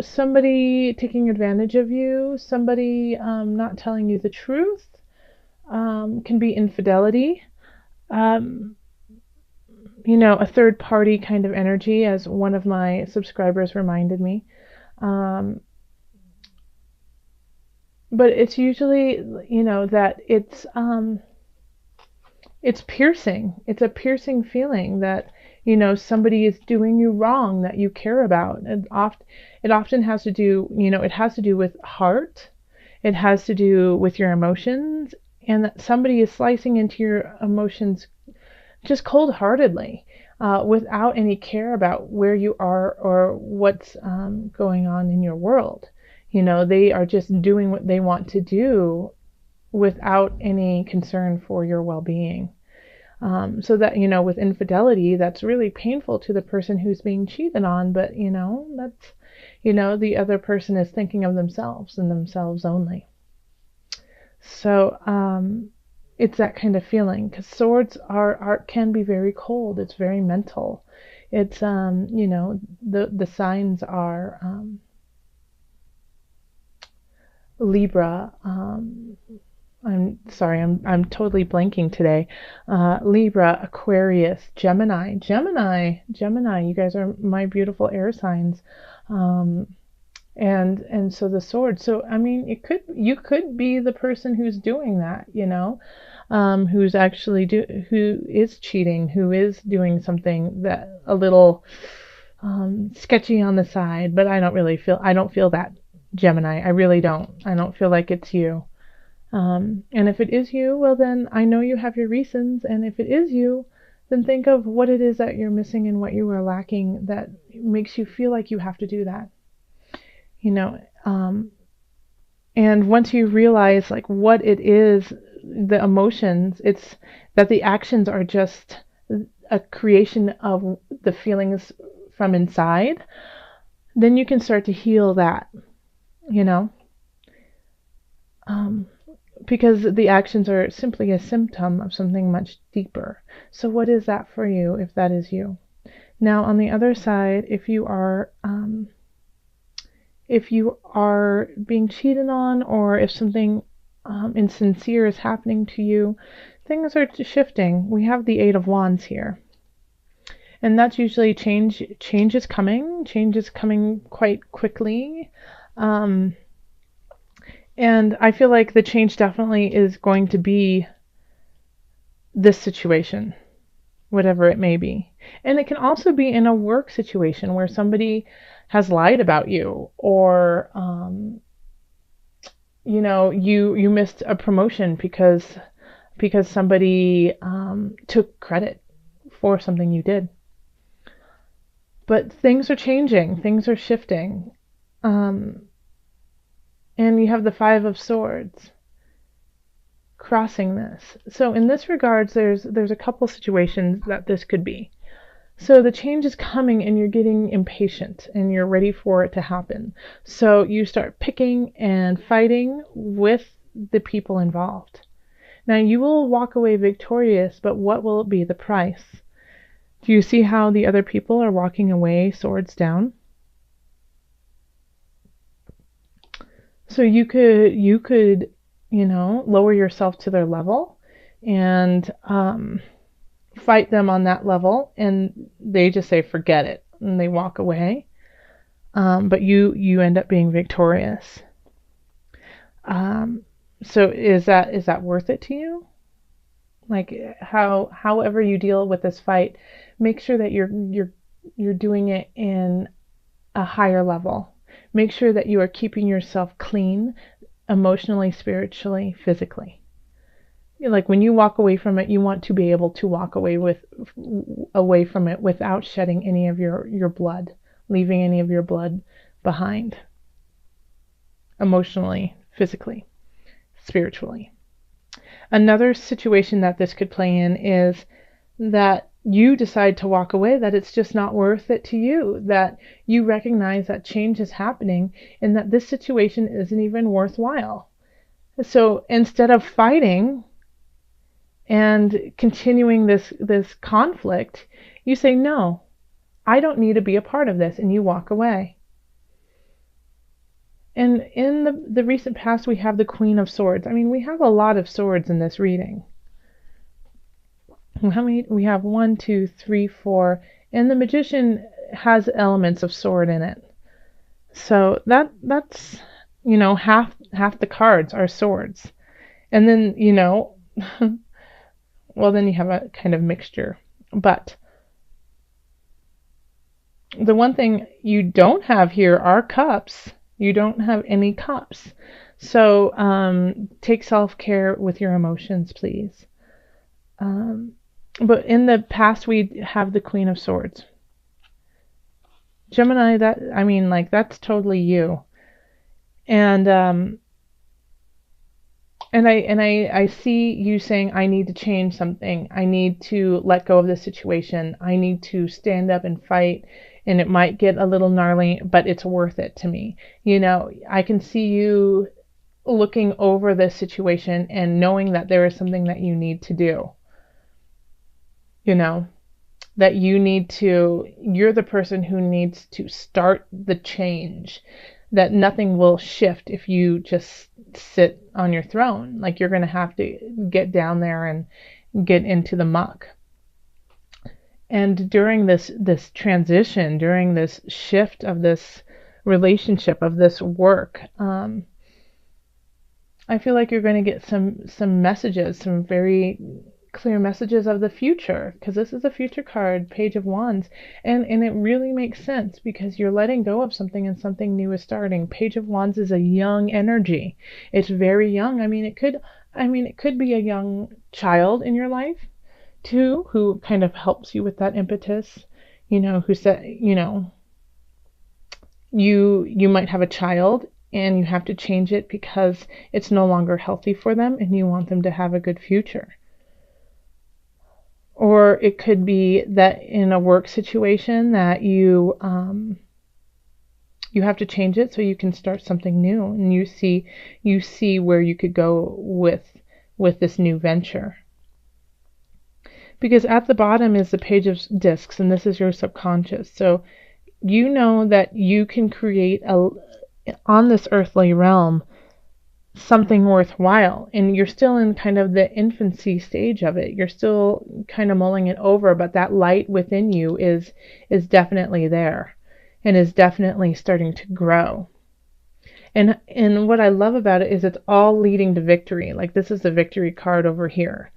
somebody taking advantage of you, somebody not telling you the truth, can be infidelity, um, a third party kind of energy, as one of my subscribers reminded me. Um, but it's usually, that it's piercing. It's a piercing feeling that, somebody is doing you wrong that you care about. And it often has to do, it has to do with heart. It has to do with your emotions, and that somebody is slicing into your emotions just cold-heartedly, without any care about where you are or what's going on in your world. They are just doing what they want to do without any concern for your well-being. So that, with infidelity, that's really painful to the person who's being cheated on, but, that's, the other person is thinking of themselves and themselves only. So, it's that kind of feeling, because swords can be very cold. It's very mental. It's, the signs are, Libra, I'm sorry, I'm totally blanking today. Libra, Aquarius, Gemini. You guys are my beautiful air signs. Um, and so the sword. So I mean, you could be the person who's doing that, who's actually who is cheating, who is doing something that a little sketchy on the side. But I don't feel that, Gemini. I really don't. I don't feel like it's you. And if it is you, well, then I know you have your reasons. And if it is you, then think of what it is that you're missing and what you are lacking that makes you feel like you have to do that. You know, and once you realize like what it is, the emotions, it's that the actions are just a creation of the feelings from inside, then you can start to heal that, you know. Um, because the actions are simply a symptom of something much deeper. So what is that for you if that is you? Now, on the other side, if you are being cheated on, or if something insincere is happening to you, things are shifting. We have the Eight of Wands here. And that's usually change. Change is coming. Change is coming quite quickly. And I feel like the change definitely is going to be this situation, whatever it may be. And it can also be in a work situation where somebody has lied about you, or you missed a promotion because somebody took credit for something you did. But things are changing, things are shifting, and you have the Five of Swords crossing this. So in this regards, there's a couple situations that this could be. So the change is coming and you're getting impatient and you're ready for it to happen. So you start picking and fighting with the people involved. Now you will walk away victorious, but what will be the price? Do you see how the other people are walking away swords down? So you could, lower yourself to their level and fight them on that level, and they just say forget it and they walk away. But you end up being victorious. So is that worth it to you? Like, however you deal with this fight, make sure that you're doing it in a higher level. Make sure that you are keeping yourself clean, emotionally, spiritually, physically. Like when you walk away from it, you want to be able to walk away from it without shedding any of your blood, leaving any of your blood behind, emotionally, physically, spiritually. Another situation that this could play in is that you decide to walk away, that it's just not worth it to you, that you recognize that change is happening and that this situation isn't even worthwhile. So instead of fighting and continuing this conflict, you say, no, I don't need to be a part of this, and you walk away. And in the recent past, we have the Queen of Swords. I mean, we have a lot of swords in this reading. How many? We have 1, 2, 3, 4, and the Magician has elements of sword in it. So that's half the cards are swords. And then, well, then you have a kind of mixture. But the one thing you don't have here are cups. You don't have any cups. So take self-care with your emotions, please. But in the past, we have the Queen of Swords. Gemini, that's totally you. And I see you saying, I need to change something. I need to let go of this situation. I need to stand up and fight. And it might get a little gnarly, but it's worth it to me. I can see you looking over this situation and knowing that there is something that you need to do. That you're the person who needs to start the change. That nothing will shift if you just sit on your throne. Like, you're going to have to get down there and get into the muck. And during this transition, during this shift of this relationship, of this work, I feel like you're going to get some messages, some very clear messages of the future, because this is a future card, Page of Wands, and it really makes sense because you're letting go of something and something new is starting. Page of Wands is a young energy. It's very young. It could be a young child in your life too, who kind of helps you with that impetus, who said, you might have a child and you have to change it because it's no longer healthy for them and you want them to have a good future. Or it could be that in a work situation that you have to change it so you can start something new, and you see where you could go with this new venture. Because at the bottom is the Page of Discs, and this is your subconscious. So you know that you can create on this earthly realm something worthwhile, and you're still in kind of the infancy stage of it. You're still kind of mulling it over, but that light within you is definitely there and is definitely starting to grow. And what I love about it is it's all leading to victory. Like, this is the victory card over here,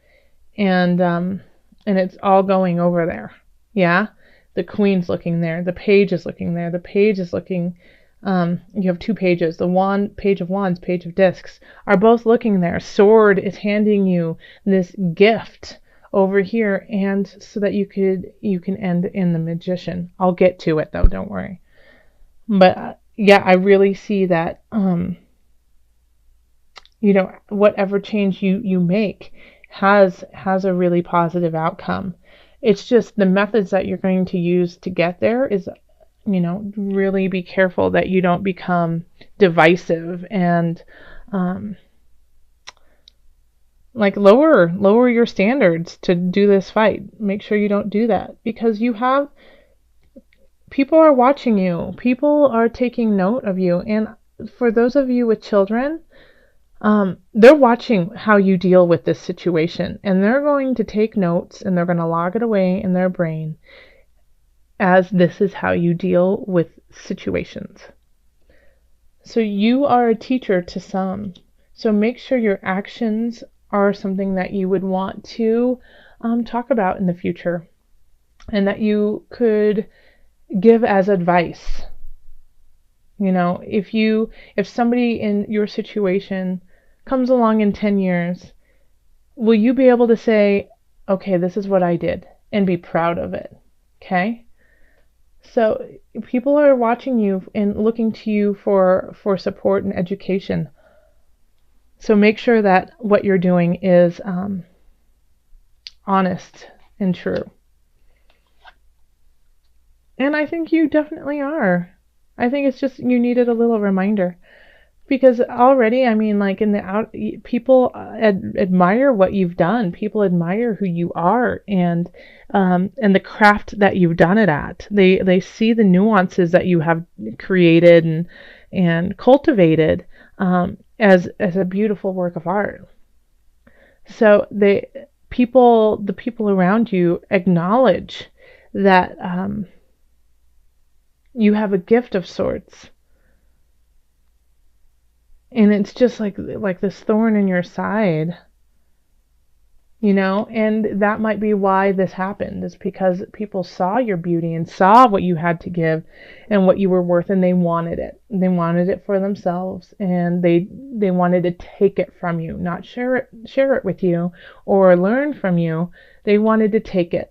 and it's all going over there. Yeah, the Queen's looking there, the Page is looking there, the Page is looking. You have two pages. The Page of Wands, Page of Discs are both looking there. Sword is handing you this gift over here, and so that you can end in the Magician. I'll get to it though, don't worry. But yeah, I really see that whatever change you make has a really positive outcome. It's just the methods that you're going to use to get there is, really be careful that you don't become divisive and lower your standards to do this fight. Make sure you don't do that, because people are watching you. People are taking note of you. And for those of you with children, they're watching how you deal with this situation, and they're going to take notes and they're going to log it away in their brain as this is how you deal with situations. So you are a teacher to some. So make sure your actions are something that you would want to talk about in the future, and that you could give as advice. If somebody in your situation comes along in 10 years, will you be able to say, okay, this is what I did, and be proud of it? Okay? So people are watching you and looking to you for support and education. So make sure that what you're doing is honest and true. And I think you definitely are. I think it's just you needed a little reminder. Because already, people admire what you've done. People admire who you are, and the craft that you've done it at. They see the nuances that you have created, and cultivated as a beautiful work of art. So the people around you acknowledge that you have a gift of sorts, and it's just like this thorn in your side, and that might be why this happened. Is because people saw your beauty and saw what you had to give and what you were worth, and they wanted it. They wanted it for themselves, and they wanted to take it from you, not share it with you or learn from you. They wanted to take it.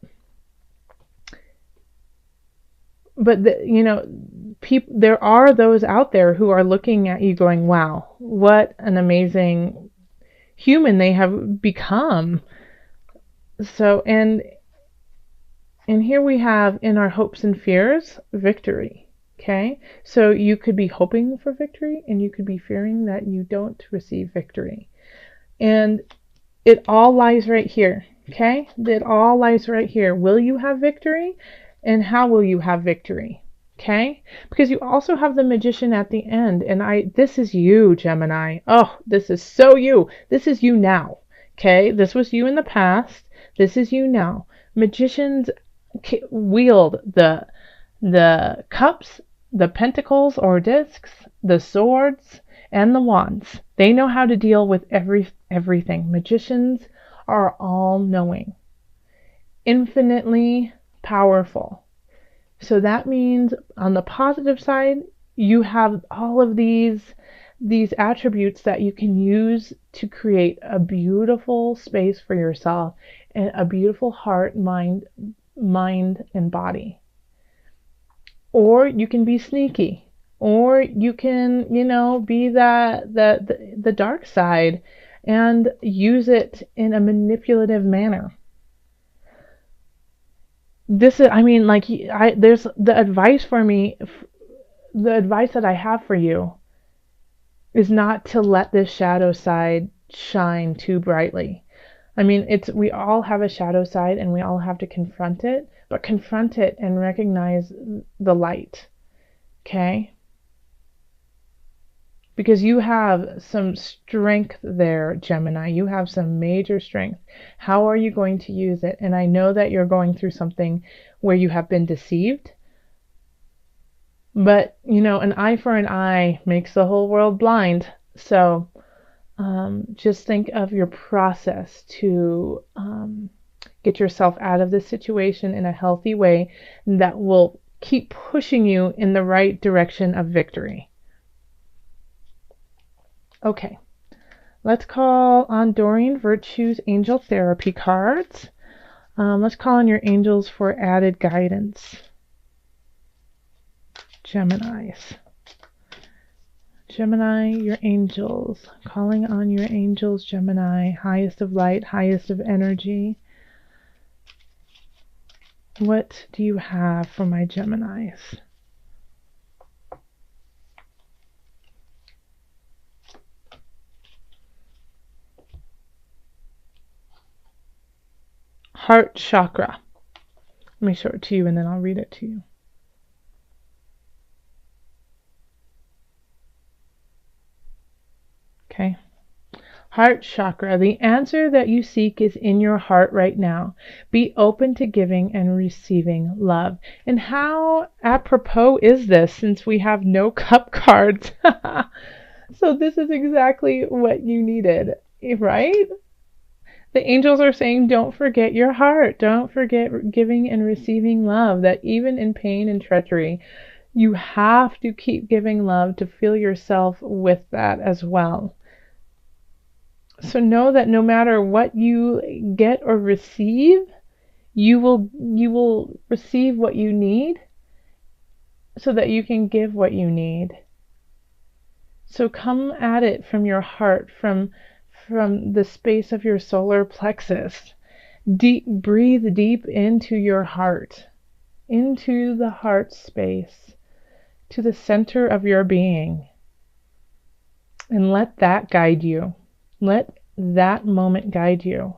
But there are those out there who are looking at you going, wow, what an amazing human they have become. So, and here we have, in our hopes and fears, victory. Okay? So you could be hoping for victory, and you could be fearing that you don't receive victory. And it all lies right here. Okay? It all lies right here. Will you have victory? And how will you have victory? Okay? Because you also have the Magician at the end. And this is you, Gemini. Oh, this is so you. This is you now. Okay? This was you in the past. This is you now. Magicians wield the cups, the pentacles or discs, the swords, and the wands. They know how to deal with everything. Magicians are all-knowing, infinitely powerful. So that means on the positive side, you have all of these attributes that you can use to create a beautiful space for yourself and a beautiful heart, mind, and body. Or you can be sneaky, or you can, be the dark side and use it in a manipulative manner. This is, there's the advice for me, the advice that I have for you is not to let this shadow side shine too brightly. We all have a shadow side, and we all have to confront it, but confront it and recognize the light. Okay? Because you have some strength there, Gemini. You have some major strength. How are you going to use it? And I know that you're going through something where you have been deceived. But, an eye for an eye makes the whole world blind. So just think of your process to get yourself out of this situation in a healthy way that will keep pushing you in the right direction of victory. Okay, let's call on Doreen Virtue's Angel Therapy cards. Let's call on your angels for added guidance. Gemini, your angels. Calling on your angels, Gemini. Highest of light, highest of energy. What do you have for my Geminis? Heart chakra. Let me show it to you and then I'll read it to you. Okay. Heart chakra. The answer that you seek is in your heart right now. Be open to giving and receiving love. And how apropos is this, since we have no cup cards? So this is exactly what you needed, right? The angels are saying, don't forget your heart. Don't forget giving and receiving love, that even in pain and treachery, you have to keep giving love to feel yourself with that as well. So know that no matter what you get or receive, you will receive what you need so that you can give what you need. So come at it from your heart, from the space of your solar plexus. Breathe deep into your heart, into the heart space, to the center of your being, and let that guide you. Let that moment guide you.